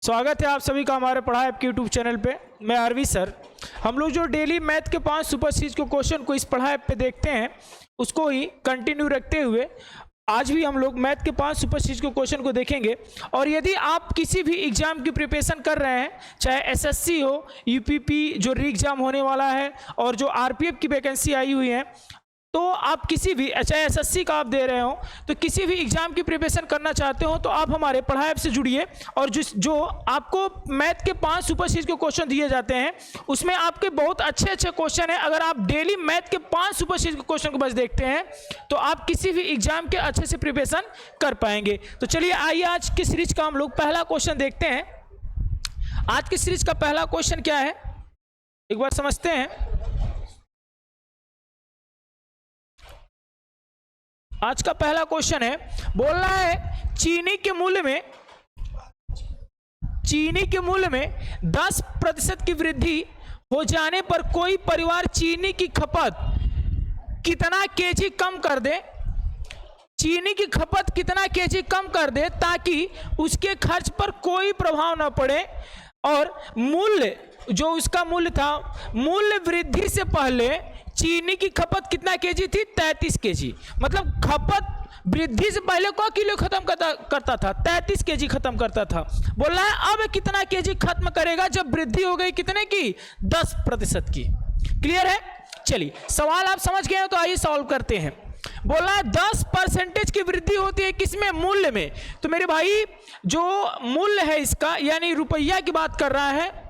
स्वागत है आप सभी का हमारे पढ़ाई ऐप के यूट्यूब चैनल पे। मैं आरवी सर। हम लोग जो डेली मैथ के 5 सुपर सीरीज के क्वेश्चन को इस पढ़ाई ऐप पे देखते हैं उसको ही कंटिन्यू रखते हुए आज भी हम लोग मैथ के 5 सुपर सीरीज के क्वेश्चन को देखेंगे। और यदि आप किसी भी एग्जाम की प्रिपरेशन कर रहे हैं, चाहे एसएससी हो, यूपीपी जो री एग्जाम होने वाला है और जो आरपीएफ की वैकेंसी आई हुई है, तो आप किसी भी चाहे एसएससी का आप दे रहे हो तो किसी भी एग्जाम की प्रिपरेशन करना चाहते हो तो आप हमारे पढ़ाई ऐप से जुड़िए। और जो आपको मैथ के 5 सुपर सीरीज के क्वेश्चन दिए जाते हैं उसमें आपके बहुत अच्छे अच्छे क्वेश्चन हैं। अगर आप डेली मैथ के 5 सुपर सीरीज के क्वेश्चन को बस देखते हैं तो आप किसी भी एग्जाम के अच्छे से प्रिपरेशन कर पाएंगे। तो चलिए आइए आज की सीरीज का हम लोग पहला क्वेश्चन देखते हैं। आज की सीरीज का पहला क्वेश्चन क्या है एक बार समझते हैं। आज का पहला क्वेश्चन है, बोल रहा है चीनी के मूल्य में 10% की वृद्धि हो जाने पर कोई परिवार चीनी की खपत कितना केजी कम कर दे। चीनी की खपत कितना केजी कम कर दे ताकि उसके खर्च पर कोई प्रभाव न पड़े। और मूल्य जो उसका मूल्य था, मूल्य वृद्धि से पहले चीनी की खपत कितना केजी थी? 33 केजी। मतलब खपत वृद्धि से पहले को किलो खत्म करता था, 33 केजी खत्म करता था। बोल रहा है अब कितना केजी खत्म करेगा जब वृद्धि हो गई कितने की? 10% की। क्लियर है? चलिए सवाल आप समझ गए हो तो आइए सॉल्व करते हैं। बोल रहा है 10% की वृद्धि होती है किसमें? मूल्य में। तो मेरे भाई जो मूल्य है इसका यानी रुपया की बात कर रहा है,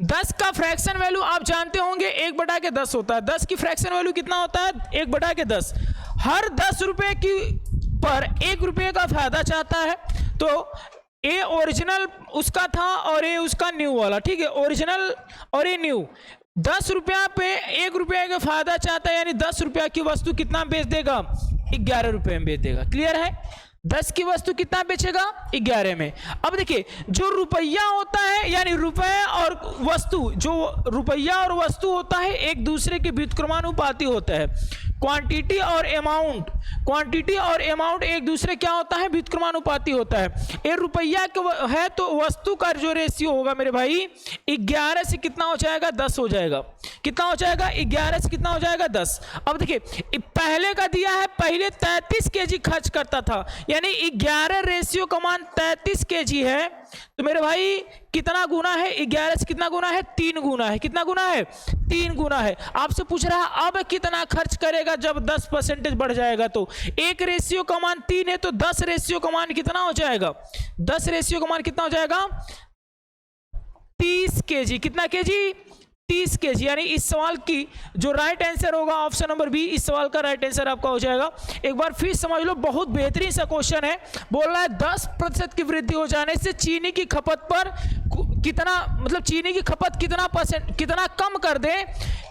10 का फ्रैक्शन वैल्यू आप जानते होंगे 1/10 होता है। 10 की फ्रैक्शन वैल्यू कितना होता है? 1/10। हर 10 रुपए की पर 1 रुपये का फायदा चाहता है। तो ए ओरिजिनल उसका था और ए उसका न्यू वाला, ठीक है, ओरिजिनल और ए न्यू। 10 रुपया पे 1 रुपये का फायदा चाहता है यानी 10 रुपया की वस्तु कितना बेच देगा? 11 रुपये में बेच देगा। क्लियर है? 10 की वस्तु कितना बेचेगा? 11 में। अब देखिए जो रुपया होता है यानी रुपये और वस्तु, जो रुपया और वस्तु होता है एक दूसरे के व्युत्क्रमानुपाती होता है। क्वांटिटी और अमाउंट एक दूसरे क्या होता है? व्युत्क्रमानुपाती होता है। ये रुपया है तो वस्तु का जो रेशियो होगा मेरे भाई 11 से कितना हो जाएगा? 10 हो जाएगा। कितना हो जाएगा? 11 से कितना हो जाएगा? 10। अब देखिए पहले का दिया है, पहले 33 केजी खर्च करता था यानी 11 रेशियो का मान 33 केजी है। तो मेरे भाई कितना गुना है? 11 से कितना गुना है? 3 गुना है। कितना गुना है? 3 गुना है। आपसे पूछ रहा है अब कितना खर्च करेगा जब 10% बढ़ जाएगा। तो 1 रेशियो का मान 3 है तो 10 रेशियो का मान कितना हो जाएगा? 10 रेशियो का मान कितना हो जाएगा? 30 केजी। कितना केजी? 30 केजी। यानी इस सवाल की जो राइट आंसर होगा ऑप्शन नंबर बी, इस सवाल का राइट आंसर आपका हो जाएगा। एक बार फिर समझ लो, बहुत बेहतरीन सा क्वेश्चन है। बोल रहा है 10% की वृद्धि हो जाने से चीनी की खपत पर कितना, मतलब चीनी की खपत कितना कम कर दे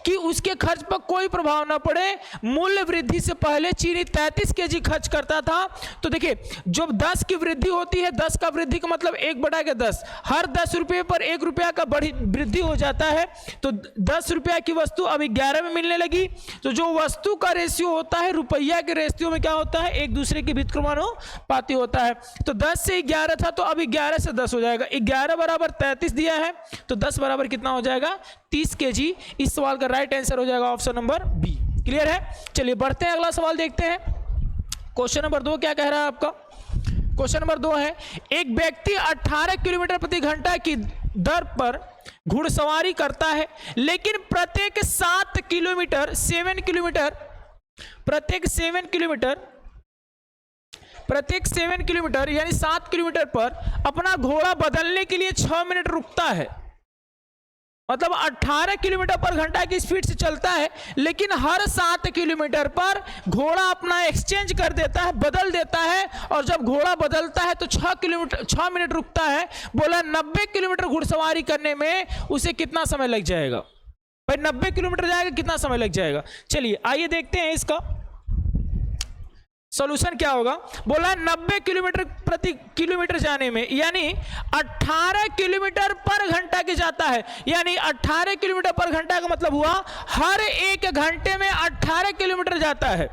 कि उसके खर्च पर कोई प्रभाव ना पड़े। मूल्य वृद्धि से पहले चीनी 33 केजी खर्च करता था। तो देखिए जब 10 की वृद्धि होती है, 10 का वृद्धि का मतलब 1/10, हर 10 रुपये पर 1 रुपया का वृद्धि हो जाता है। तो 10 रुपया की वस्तु अब 11 में मिलने लगी। तो जो वस्तु का रेशियो होता है रुपया के रेशियो में क्या होता है? एक दूसरे के व्युत्क्रमानुपाती होता है। तो 10 से 11 था तो अब 11 से 10 हो जाएगा। 11 बराबर 33 दिया है तो 10 बराबर कितना हो जाएगा? 30 केजी। इस सवाल का राइट आंसर हो जाएगा ऑप्शन नंबर बी। क्लियर है? चलिए बढ़ते हैं, अगला सवाल देखते हैं। क्वेश्चन नंबर 2 क्या कह रहा है आपका? क्वेश्चन नंबर 2 है, एक व्यक्ति 18 किलोमीटर प्रति घंटा की दर पर घुड़सवारी करता है लेकिन प्रत्येक 7 किलोमीटर यानी 7 किलोमीटर पर अपना घोड़ा बदलने के लिए 6 मिनट रुकता है। मतलब 18 किलोमीटर पर घंटा की स्पीड से चलता है लेकिन हर 7 किलोमीटर पर घोड़ा अपना एक्सचेंज कर देता है, बदल देता है। और जब घोड़ा बदलता है तो 6 मिनट रुकता है। बोला 90 किलोमीटर घुड़सवारी करने में उसे कितना समय लग जाएगा? भाई 90 किलोमीटर जाएगा, कितना समय लग जाएगा? चलिए आइए देखते हैं इसका सॉल्यूशन क्या होगा। बोला 90 किलोमीटर प्रति किलोमीटर जाने में यानी 18 किलोमीटर पर घंटा के जाता है। यानी 18 किलोमीटर पर घंटा का मतलब हुआ हर 1 घंटे में 18 किलोमीटर जाता है।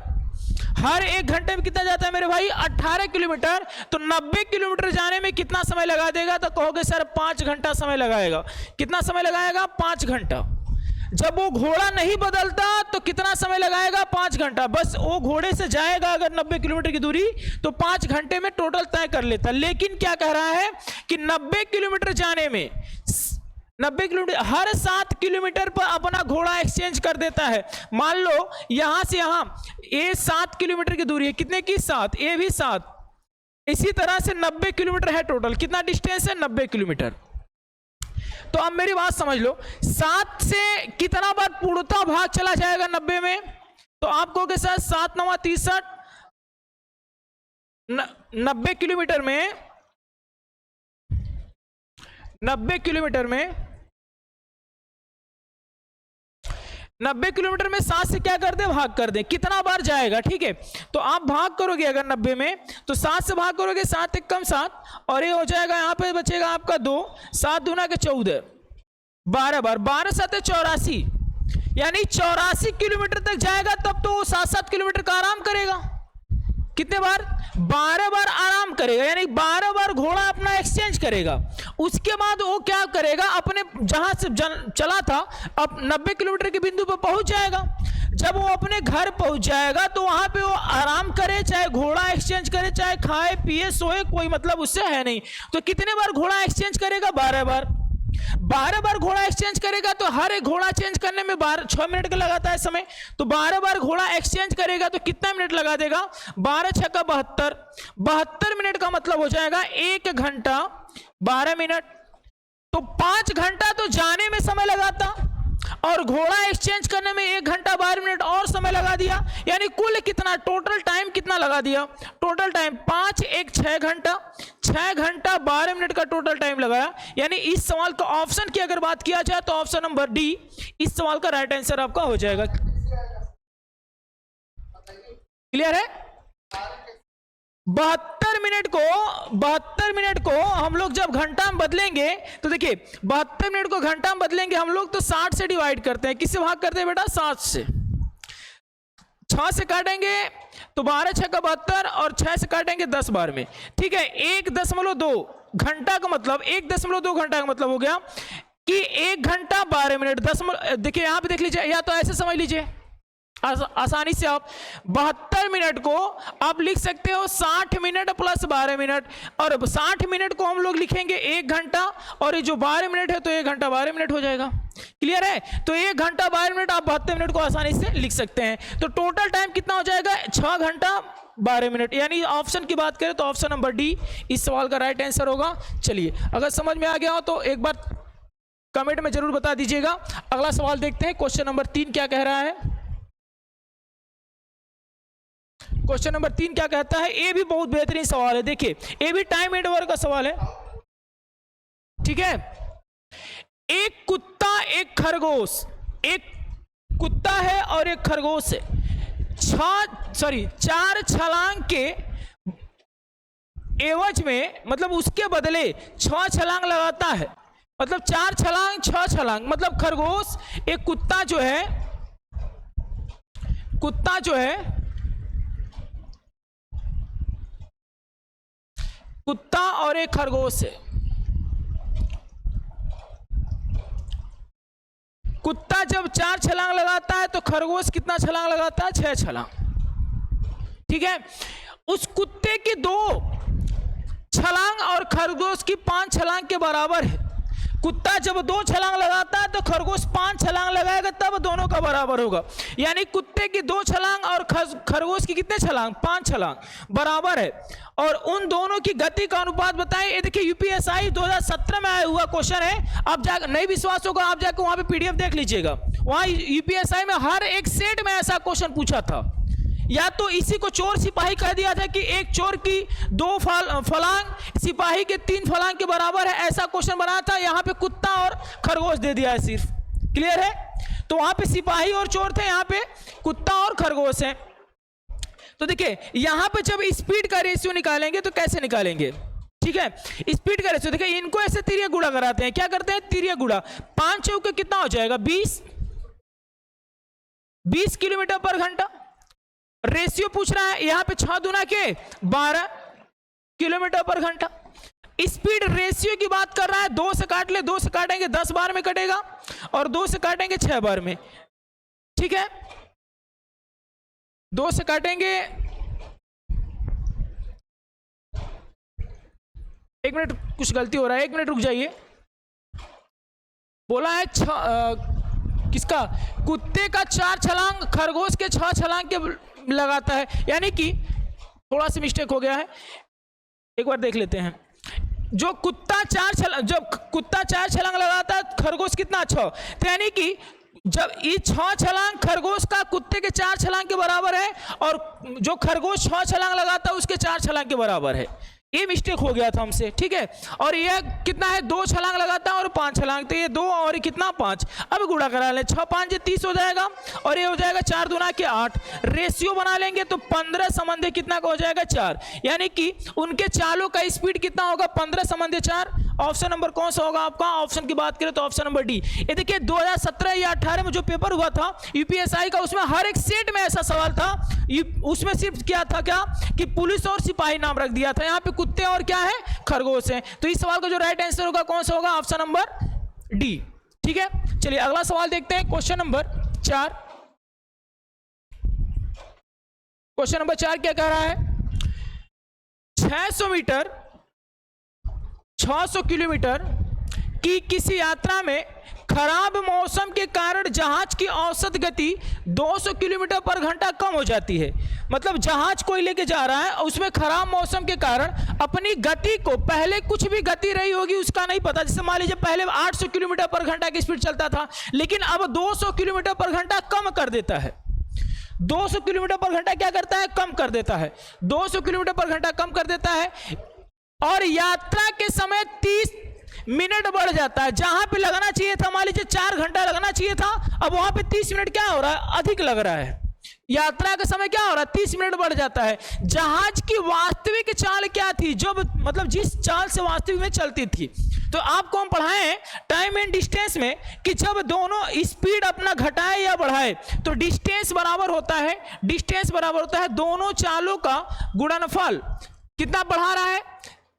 हर 1 घंटे में कितना जाता है मेरे भाई? 18 किलोमीटर। तो 90 किलोमीटर जाने में कितना समय लगा देगा? तो कहोगे सर 5 घंटा समय लगाएगा। कितना समय लगाएगा? 5 घंटा। जब वो घोड़ा नहीं बदलता तो कितना समय लगाएगा? 5 घंटा। बस वो घोड़े से जाएगा अगर 90 किलोमीटर की दूरी तो 5 घंटे में टोटल तय कर लेता। लेकिन क्या कह रहा है कि 90 किलोमीटर जाने में 90 किलोमीटर हर 7 किलोमीटर पर अपना घोड़ा एक्सचेंज कर देता है। मान लो यहां से यहां ये 7 किलोमीटर की दूरी है। कितने की? 7। ये भी 7। इसी तरह से 90 किलोमीटर है टोटल। कितना डिस्टेंस है? 90 किलोमीटर। तो अब मेरी बात समझ लो, 7 से कितना बार पूर्णतः भाग चला जाएगा 90 में? तो आप कहोगे सर 7 9 63, 90 किलोमीटर में 90 किलोमीटर में 7 से क्या कर दे? भाग कर दे। कितना बार जाएगा? ठीक है, तो आप भाग करोगे अगर 90 में तो 7 से भाग करोगे, 7 एक कम 7 और ये हो जाएगा यहाँ पे बचेगा आपका 2, 7 दूना के 14, 12 बार, 12 7 84, यानी 84 किलोमीटर तक जाएगा। तब तो वो 7-7 किलोमीटर का आराम करेगा। कितने बार? 12 बार आराम करेगा, यानी 12 बार घोड़ा अपना एक्सचेंज करेगा। उसके बाद वो क्या करेगा? अपने जहां से चला था अब 90 किलोमीटर के बिंदु पर पहुंच जाएगा। जब वो अपने घर पहुंच जाएगा तो वहां पे वो आराम करे, चाहे घोड़ा एक्सचेंज करे, चाहे खाए पिए सोए, कोई मतलब उससे है नहीं। तो कितने बार घोड़ा एक्सचेंज करेगा? 12 बार। 12 बार घोड़ा एक्सचेंज करेगा तो हर एक घोड़ा चेंज करने में 6 मिनट का लगाता है समय। तो 12 बार घोड़ा एक्सचेंज करेगा तो कितना मिनट लगा देगा? 12 6 का 72, 72 मिनट का मतलब हो जाएगा 1 घंटा 12 मिनट। तो 5 घंटा तो जाने में समय लगाता और घोड़ा एक्सचेंज करने में 1 घंटा 12 मिनट और समय लगा दिया। यानी कुल कितना टोटल टाइम कितना लगा दिया? टोटल टाइम 5 1 6 घंटा, 6 घंटा 12 मिनट का टोटल टाइम लगाया। यानी इस सवाल का ऑप्शन की अगर बात किया जाए तो ऑप्शन नंबर डी इस सवाल का राइट आंसर आपका हो जाएगा। क्लियर है? 72 मिनट को हम लोग जब घंटा में बदलेंगे तो देखिए 72 मिनट को घंटा में बदलेंगे हम लोग तो 60 से डिवाइड करते हैं। किससे भाग करते हैं बेटा? 7 से। 6 से काटेंगे तो 12 6 का 72 और 6 से काटेंगे 10 बार में। ठीक है, 1.2 घंटा का मतलब 1.2 घंटा का मतलब हो गया कि 1 घंटा 12 मिनट। देखिए यहां पे देख लीजिए, या तो ऐसे समझ लीजिए आसानी से आप 72 मिनट को आप लिख सकते हो 60 मिनट प्लस 12 मिनट, और 60 मिनट को हम लोग लिखेंगे 1 घंटा और ये जो 12 मिनट है तो 1 घंटा 12 मिनट हो जाएगा। क्लियर है? तो 1 घंटा 12 मिनट आप 72 मिनट को आसानी से लिख सकते हैं। तो टोटल टाइम कितना हो जाएगा? 6 घंटा 12 मिनट। यानी ऑप्शन की बात करें तो ऑप्शन नंबर डी इस सवाल का राइट आंसर होगा। चलिए, अगर समझ में आ गया हो तो एक बार कमेंट में जरूर बता दीजिएगा। अगला सवाल देखते हैं, क्वेश्चन नंबर 3 क्या कह रहा है। क्वेश्चन नंबर 3 क्या कहता है? ये भी बहुत बेहतरीन सवाल है। देखिए ये भी टाइम एंड वर्क का सवाल है। ठीक है, एक कुत्ता एक खरगोश, एक कुत्ता है और एक खरगोश है। 4 छलांग के एवज में, मतलब उसके बदले 6 छलांग लगाता है। मतलब 4 छलांग 6 छलांग, मतलब खरगोश एक कुत्ता जो है कुत्ता और एक खरगोश है। कुत्ता जब 4 छलांग लगाता है तो खरगोश कितना छलांग लगाता है? 6 छलांग। ठीक है, उस कुत्ते की 2 छलांग और खरगोश की 5 छलांग के बराबर है। कुत्ता जब 2 छलांग लगाता है तो खरगोश 5 छलांग लगाएगा, तब दोनों का बराबर होगा। यानी कुत्ते की 2 छलांग और खरगोश की कितने छलांग? 5 छलांग बराबर है। और उन दोनों की गति का अनुपात बताएं। ये देखिए यूपीएसआई 2017 में आया हुआ क्वेश्चन है। आप जाकर नहीं विश्वास होगा आप जाकर वहां पे पीडीएफ देख लीजिएगा। वहां यूपीएसआई में हर एक सेट में ऐसा क्वेश्चन पूछा था। या तो इसी को चोर सिपाही कह दिया था कि एक चोर की 2 फलांग सिपाही के 3 फलांग के बराबर है, ऐसा क्वेश्चन बनाया था। यहाँ पे कुत्ता और खरगोश दे दिया है सिर्फ। क्लियर है? तो वहां पे सिपाही और चोर थे, यहाँ पे कुत्ता और खरगोश है। तो देखिए यहां पे जब स्पीड का रेशियो निकालेंगे तो कैसे निकालेंगे? ठीक है, स्पीड का रेशियो देखिए, इनको ऐसे तिरिया गुणा कराते हैं। क्या करते हैं? तिरिया गुणा। 5 चौके कितना हो जाएगा? 20 किलोमीटर पर घंटा। रेशियो पूछ रहा है, यहां पे 6 दूना के 12 किलोमीटर पर घंटा। स्पीड रेशियो की बात कर रहा है, 2 से काट ले, 2 से काटेंगे 10 बार में कटेगा और 2 से काटेंगे 6 बार में, ठीक है। 2 से काटेंगे, 1 मिनट, कुछ गलती हो रहा है, 1 मिनट रुक जाइए। बोला है किसका, कुत्ते का 4 छलांग खरगोश के 6 छलांग के लगाता है, यानी कि थोड़ा सा मिस्टेक हो गया है, एक बार देख लेते हैं। जो कुत्ता 4 छलांग लगाता है, खरगोश कितना 6, तो यानी कि जब ये 6 छलांग खरगोश का कुत्ते के 4 छलांग के बराबर है, और जो खरगोश 6 छलांग लगाता है उसके 4 छलांग के बराबर है। ये मिस्टेक हो गया था हमसे, ठीक है। और ये कितना है, 2 छलांग लगाता है और 5 छलांग, तो ये 2 और ये कितना 5। अब गुणा करा लें, 6 5 30 हो जाएगा, और ये हो जाएगा 4 दूना के 8। रेशियो बना लेंगे तो 15 संबंधी कितना का हो जाएगा 4, यानी कि उनके चालों का स्पीड कितना होगा 15 संबंधी 4। ऑप्शन नंबर कौन सा होगा आपका, ऑप्शन की बात करें तो ऑप्शन नंबर डी। ये देखिए 2017 या 18 में जो पेपर हुआ था यूपीएसआई का, उसमें हर एक सेट में ऐसा सवाल था, उसमें सिर्फ क्या था, क्या कि पुलिस और सिपाही नाम रख दिया था, यहाँ पे कुत्ते और क्या है, खरगोश है। तो इस सवाल का जो राइट आंसर होगा कौन सा होगा, ऑप्शन नंबर डी, ठीक है। चलिए अगला सवाल देखते हैं, क्वेश्चन नंबर 4। क्वेश्चन नंबर 4 क्या कह रहा है, 600 मीटर 600 किलोमीटर की किसी यात्रा में खराब मौसम के कारण जहाज की औसत गति 200 किलोमीटर पर घंटा कम हो जाती है। मतलब जहाज कोई लेके जा रहा है, उसमें खराब मौसम के कारण अपनी गति को, पहले कुछ भी गति रही होगी उसका नहीं पता, जैसे मान लीजिए पहले 800 किलोमीटर पर घंटा की स्पीड चलता था, लेकिन अब 200 किलोमीटर पर घंटा कम कर देता है। 200 किलोमीटर पर घंटा क्या करता है, कम कर देता है, 200 किलोमीटर पर घंटा कम कर देता है, और यात्रा के समय 30 मिनट बढ़ जाता है। जहां पे लगना चाहिए था, मान लीजिए 4 घंटा लगना चाहिए था, अब वहां पे 30 मिनट क्या हो रहा है, अधिक लग रहा है। यात्रा का समय क्या हो रहा है, 30 मिनट बढ़ जाता है। जहाज की वास्तविक चाल क्या थी, जो मतलब जिस चाल से वास्तविक में चलती थी, तो आपको हम पढ़ाएं टाइम एंड डिस्टेंस में कि जब दोनों स्पीड अपना घटाए या बढ़ाए तो डिस्टेंस बराबर होता है, डिस्टेंस बराबर होता है दोनों चालों का गुणनफल। कितना बढ़ा रहा है,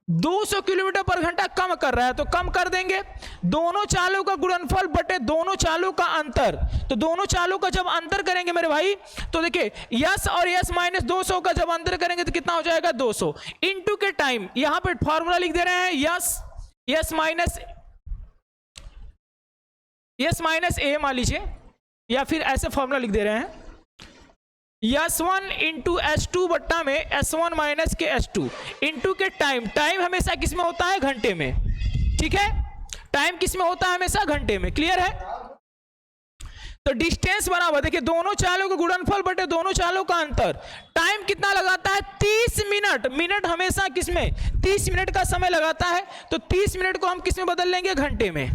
200 किलोमीटर पर घंटा कम कर रहा है, तो कम कर देंगे दोनों चालों का गुणनफल बटे दोनों चालों का अंतर। तो दोनों चालों का जब अंतर करेंगे मेरे भाई, तो देखिए यस और यस माइनस 200 का जब अंतर करेंगे तो कितना हो जाएगा 200 इनटू के टाइम। यहां पे फॉर्मूला लिख दे रहे हैं, यस माइनस ए मान लीजिए, या फिर ऐसे फॉर्मूला लिख दे रहे हैं, S1 इंटू S2 बट्टा में S1 माइनस के S2 इंटू के टाइम। टाइम हमेशा किस में होता है, घंटे में, ठीक है। टाइम किस में होता है, हमेशा घंटे में, क्लियर है। तो डिस्टेंस बराबर, देखिए दोनों चालों का गुणनफल बटे दोनों चालों का अंतर। टाइम कितना लगाता है, 30 मिनट। मिनट हमेशा किस में, 30 मिनट का समय लगाता है, तो 30 मिनट को हम किस में बदल लेंगे, घंटे में।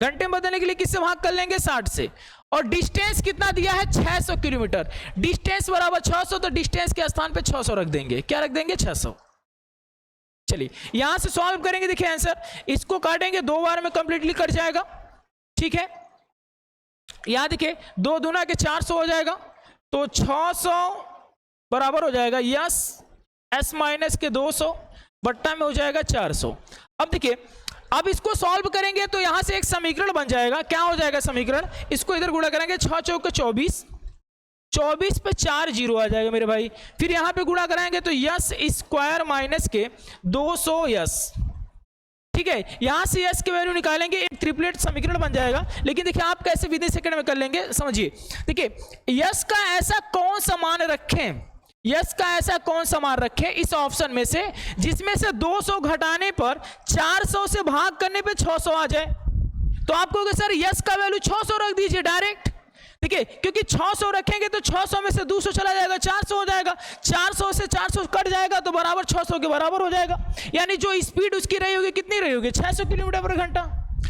घंटे में बदलने के लिए किससे भाग कर लेंगे, 60 से। और डिस्टेंस कितना दिया है, 600 किलोमीटर। डिस्टेंस बराबर 600, तो डिस्टेंस के स्थान पे 600 रख देंगे। क्या रख देंगे, 600। चलिए यहां से सॉल्व करेंगे, देखिए आंसर, इसको काटेंगे 2 बार में कंप्लीटली कट जाएगा, ठीक है। यहां देखिए 2 दूना के 400 हो जाएगा, तो 600 बराबर हो जाएगा यस एस माइनस के 200 बट्टा में हो जाएगा 400। अब देखिए, अब इसको सॉल्व करेंगे तो यहां से एक समीकरण बन जाएगा। क्या हो जाएगा समीकरण, इसको इधर गुणा करेंगे, 6 चौके 24, 24 पे 4 जीरो आ जाएगा मेरे भाई। फिर यहां पे गुणा कराएंगे तो यस स्क्वायर माइनस के 200 यस, ठीक है। यहां से यस की वैल्यू निकालेंगे, एक ट्रिपलेट समीकरण बन जाएगा। लेकिन देखिए आप कैसे विधि सेकंड में कर लेंगे, समझिए। देखिए यस का ऐसा कौन सा मान रखें, यस का ऐसा कौन सा मान रखें इस ऑप्शन में से जिसमें से 200 घटाने पर 400 से भाग करने पे 600 आ जाए। तो आपको सर यस का वैल्यू 600 रख दीजिए डायरेक्ट। देखिए क्योंकि 600 रखेंगे तो 600 में से 200 चला जाएगा, 400 हो जाएगा, 400 से 400 कट जाएगा तो बराबर 600 के बराबर हो जाएगा। यानी जो स्पीड उसकी रही होगी, कितनी रही होगी, 600 किलोमीटर पर घंटा।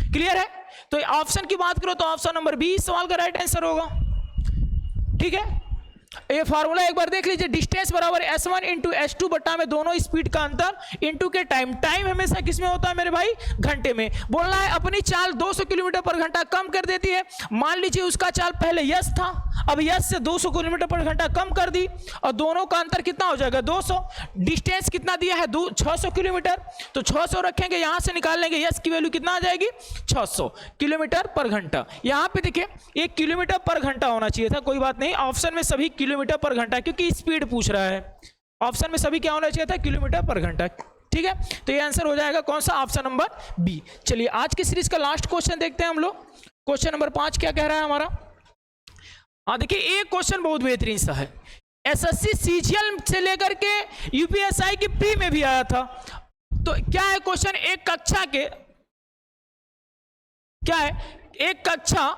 क्लियर है। तो ऑप्शन की बात करो तो ऑप्शन नंबर बी सवाल का राइट आंसर होगा, ठीक है। ये फार्मूला एक बार देख लीजिए, डिस्टेंस बराबर s1 इंटू s2 बटा में दोनों स्पीड का अंतर इंटू के टाइम। टाइम हमेशा किस में होता है मेरे भाई? घंटे में। बोलना है अपनी चाल 200 किलोमीटर पर घंटा कम कर देती है। मान लीजिए उसका चाल पहले यस था, अब यस से 200 किलोमीटर पर घंटा कम कर दी और दोनों का अंतर कितना हो जाएगा? 200। डिस्टेंस कितना दिया है? 600 किलोमीटर, तो 600 रखेंगे, यहां से निकाल लेंगे, यस की वैल्यू कितना आ जाएगी? 600 किलोमीटर पर घंटा। यहां पे देखिए 1 किलोमीटर पर घंटा होना चाहिए था, कोई बात नहीं, ऑप्शन में सभी किलोमीटर पर घंटा, क्योंकि स्पीड पूछ रहा है, ऑप्शन में सभी क्या होना चाहिए था? किलोमीटर पर घंटा। ठीक है, तो ये आंसर हो जाएगा कौन सा? Option number B. चलिए आज की सीरीज का लास्ट क्वेश्चन देखते हैं हम लोग। क्वेश्चन नंबर 5 क्या कह रहा है हमारा? हाँ देखिए, एक क्वेश्चन बहुत बेहतरीन सा है, एसएससी सीजीएल से लेकर के यूपीएसआई की प्री में भी आया था। तो क्या है क्वेश्चन? एक कक्षा के क्या है? एक कक्षा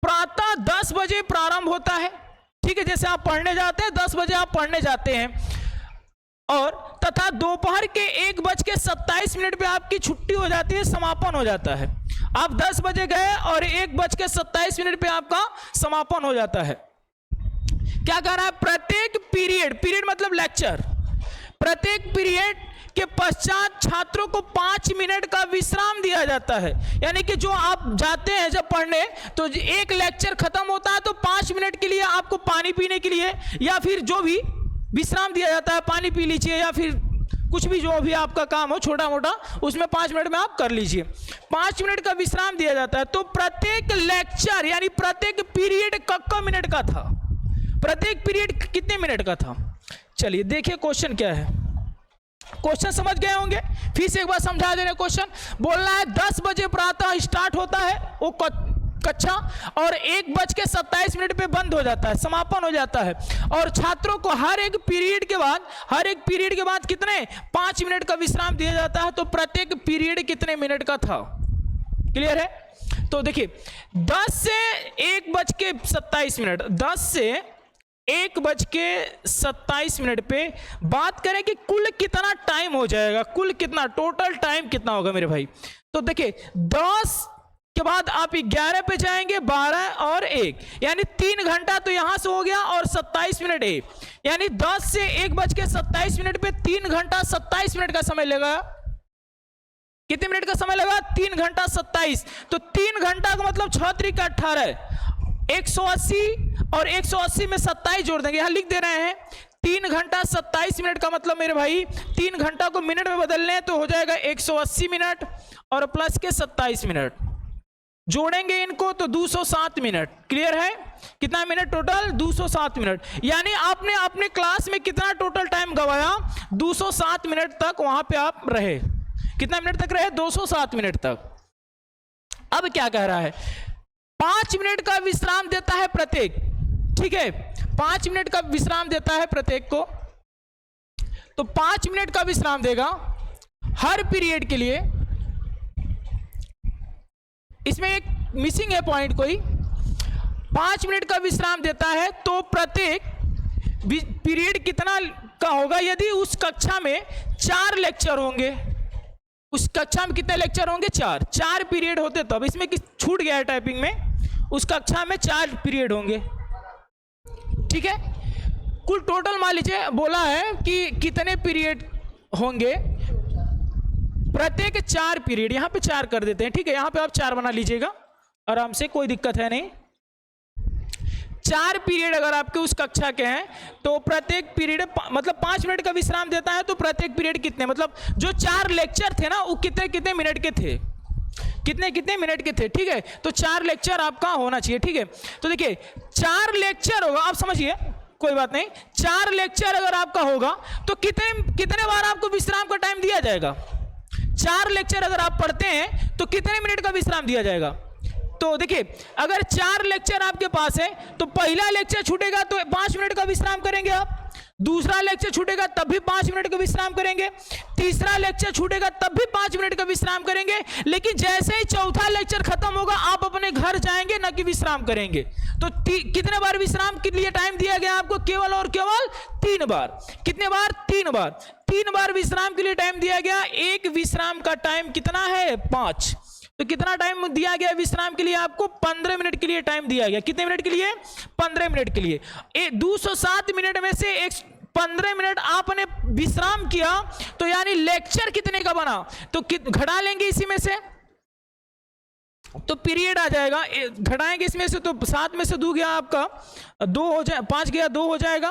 प्रातः 10 बजे प्रारंभ होता है, ठीक है, जैसे आप पढ़ने जाते हैं 10 बजे आप पढ़ने जाते हैं, और तथा दोपहर के 1:27 पे आपकी छुट्टी हो जाती है, समापन हो जाता है। आप 10 बजे गए और 1:27 पे आपका समापन हो जाता है। क्या कह रहा है? प्रत्येक पीरियड मतलब लेक्चर, प्रत्येक पीरियड के पश्चात छात्रों को 5 मिनट का विश्राम दिया जाता है। यानी कि जो आप जाते हैं जब पढ़ने, तो एक लेक्चर खत्म होता है तो 5 मिनट के लिए आपको पानी पीने के लिए या फिर जो भी विश्राम दिया जाता है, पानी पी लीजिए या फिर कुछ भी जो भी आपका काम हो छोटा मोटा, उसमें 5 मिनट में आप कर लीजिए। 5 मिनट का विश्राम दिया जाता है। तो प्रत्येक लेक्चर यानी प्रत्येक पीरियड कितने मिनट का था? प्रत्येक पीरियड कितने मिनट का था? चलिए देखिए क्वेश्चन क्या है। क्वेश्चन समझ गए होंगे, फिर से एक बार समझा दे रहे। क्वेश्चन बोलना है 10 बजे प्रातः स्टार्ट होता है वो कक्षा, और 1:27 पे बंद हो जाता है, समापन हो जाता है, और छात्रों को हर एक पीरियड के बाद कितने? 5 मिनट का विश्राम दिया जाता है। तो प्रत्येक पीरियड कितने मिनट का था? क्लियर है? तो देखिए 10 से 1:27, 10 से 1:27 पे बात करें कि कुल कितना टाइम हो जाएगा, कुल कितना टोटल टाइम कितना होगा मेरे भाई? तो देखिए 10 के बाद आप 11 पे जाएंगे, 12 और 1, यानी 3 घंटा तो यहां से हो गया, और 27 मिनट एक, यानी 10 से 1:27 पे 3 घंटा 27 मिनट का समय लगेगा। कितने मिनट का समय लगा? 3 घंटा 27। तो 3 घंटा का मतलब 6 3 का 18, 180, और 180 में 27 जोड़ देंगे, यहां लिख दे रहे हैं 3 घंटा 27 मिनट का मतलब मेरे भाई 3 घंटा को मिनट में बदलने तो हो जाएगा 180 मिनट, और प्लस के 27 मिनट जोड़ेंगे इनको तो 207 मिनट। क्लियर है? कितना मिनट टोटल? 207 मिनट। यानी आपने अपने क्लास में कितना टोटल टाइम गवाया? 207 मिनट तक वहां पे आप रहे। कितना मिनट तक रहे? 207 मिनट तक। अब क्या कह रहा है? 5 मिनट का विश्राम देता है प्रत्येक, ठीक है, 5 मिनट का विश्राम देता है प्रत्येक को। तो 5 मिनट का विश्राम देगा हर पीरियड के लिए। इसमें एक मिसिंग है पॉइंट कोई। 5 मिनट का विश्राम देता है तो प्रत्येक पीरियड कितना का होगा? यदि उस कक्षा में 4 लेक्चर होंगे, उस कक्षा में कितने लेक्चर होंगे? 4 पीरियड होते तब। इसमें छूट गया है टाइपिंग में, उस कक्षा में 4 पीरियड होंगे, ठीक है। कुल टोटल मान लीजिए बोला है कि कितने पीरियड होंगे, प्रत्येक 4 पीरियड, यहां पे 4 कर देते हैं, ठीक है, यहां पे आप 4 बना लीजिएगा आराम से, कोई दिक्कत है नहीं। 4 पीरियड अगर आपके उस कक्षा के हैं तो प्रत्येक पीरियड मतलब 5 मिनट का विश्राम देता है, तो प्रत्येक पीरियड कितने, मतलब जो 4 लेक्चर थे ना वो कितने कितने मिनट के थे, कितने कितने मिनट के थे, ठीक है। तो 4 लेक्चर आपका होना चाहिए, ठीक है। तो देखिए 4 लेक्चर होगा, आप समझिए, कोई बात नहीं, 4 लेक्चर अगर आपका होगा तो कितने बार आपको विश्राम का टाइम दिया जाएगा? 4 लेक्चर अगर आप पढ़ते हैं तो कितने मिनट का विश्राम दिया जाएगा? तो देखिए अगर 4 लेक्चर आपके पास है तो पहला लेक्चर छूटेगा तो 5 मिनट का विश्राम करेंगे आप, दूसरा लेक्चर छूटेगा तब भी 5 मिनट का विश्राम करेंगे, तीसरा लेक्चर छूटेगा तब भी 5 मिनट का विश्राम करेंगे। लेकिन जैसे ही चौथा लेक्चर खत्म होगा आप अपने घर जाएंगे, ना कि विश्राम करेंगे। तो कितने बार विश्राम के लिए टाइम दिया गया आपको? केवल और केवल 3 बार। कितने बार? 3 बार। 3 बार विश्राम के लिए टाइम दिया गया। एक विश्राम का टाइम कितना है? 5। तो कितना टाइम दिया गया विश्राम के लिए आपको? 15 मिनट के लिए टाइम दिया गया। कितने मिनट के लिए? 15 मिनट के लिए। 207 मिनट में से 15 मिनट आपने विश्राम किया, तो यानी लेक्चर कितने का बना? तो घटा लेंगे इसी में से, तो पीरियड आ जाएगा, घटाएंगे इसमें से, तो 7 में से 2 गया आपका 2 हो जाए, 5 गया 2 हो जाएगा,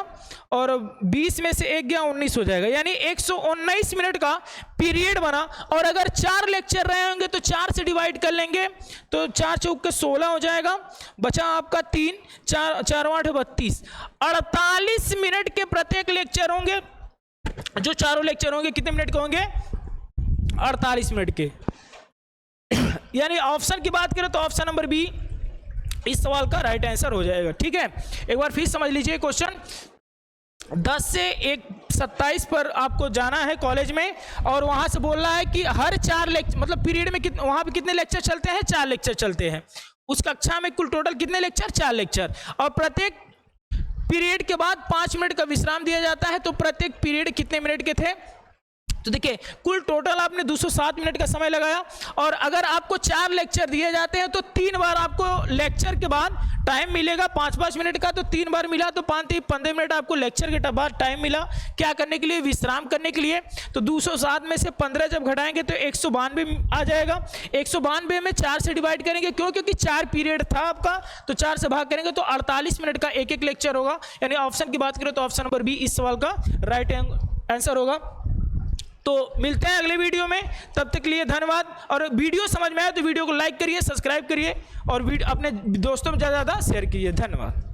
और 20 में से 1 गया 19 हो जाएगा, यानी 119 मिनट का पीरियड बना। और अगर 4 लेक्चर रहे होंगे तो 4 से डिवाइड कर लेंगे, तो 4 चौक के 16 हो जाएगा, बचा आपका 3, 4 8 32, 48 मिनट के प्रत्येक लेक्चर होंगे। जो चारों लेक्चर होंगे कितने मिनट के होंगे? 48 मिनट के। यानी ऑप्शन की बात करें तो ऑप्शन नंबर बी इस सवाल का राइट आंसर हो जाएगा। ठीक है, एक बार फिर समझ लीजिए क्वेश्चन। 10 से 1:27 पर आपको जाना है कॉलेज में, और वहां से बोल रहा है कि हर 4 लेक्चर, मतलब पीरियड में वहां पे कितने लेक्चर चलते हैं? 4 लेक्चर चलते हैं। उस कक्षा में कुल टोटल कितने लेक्चर? 4 लेक्चर, और प्रत्येक पीरियड के बाद 5 मिनट का विश्राम दिया जाता है। तो प्रत्येक पीरियड कितने मिनट के थे? तो देखिए कुल टोटल आपने 207 मिनट का समय लगाया, और अगर आपको 4 लेक्चर दिए जाते हैं तो 3 बार आपको लेक्चर के बाद टाइम मिलेगा 5-5 मिनट का, तो 3 बार मिला तो 15 मिनट आपको लेक्चर के बाद टाइम मिला। क्या करने के लिए? विश्राम करने के लिए। तो 207 में से 15 जब घटाएंगे तो 192 आ जाएगा। 192 में 4 से डिवाइड करेंगे, क्यों? क्योंकि 4 पीरियड था आपका, तो 4 से भाग करेंगे तो 48 मिनट का एक लेक्चर होगा। यानी ऑप्शन की बात करें तो ऑप्शन नंबर बी इस सवाल का राइट आंसर होगा। तो मिलते हैं अगले वीडियो में, तब तक के लिए धन्यवाद। और वीडियो समझ में आए तो वीडियो को लाइक करिए, सब्सक्राइब करिए, और अपने दोस्तों में ज़्यादा शेयर कीजिए। धन्यवाद।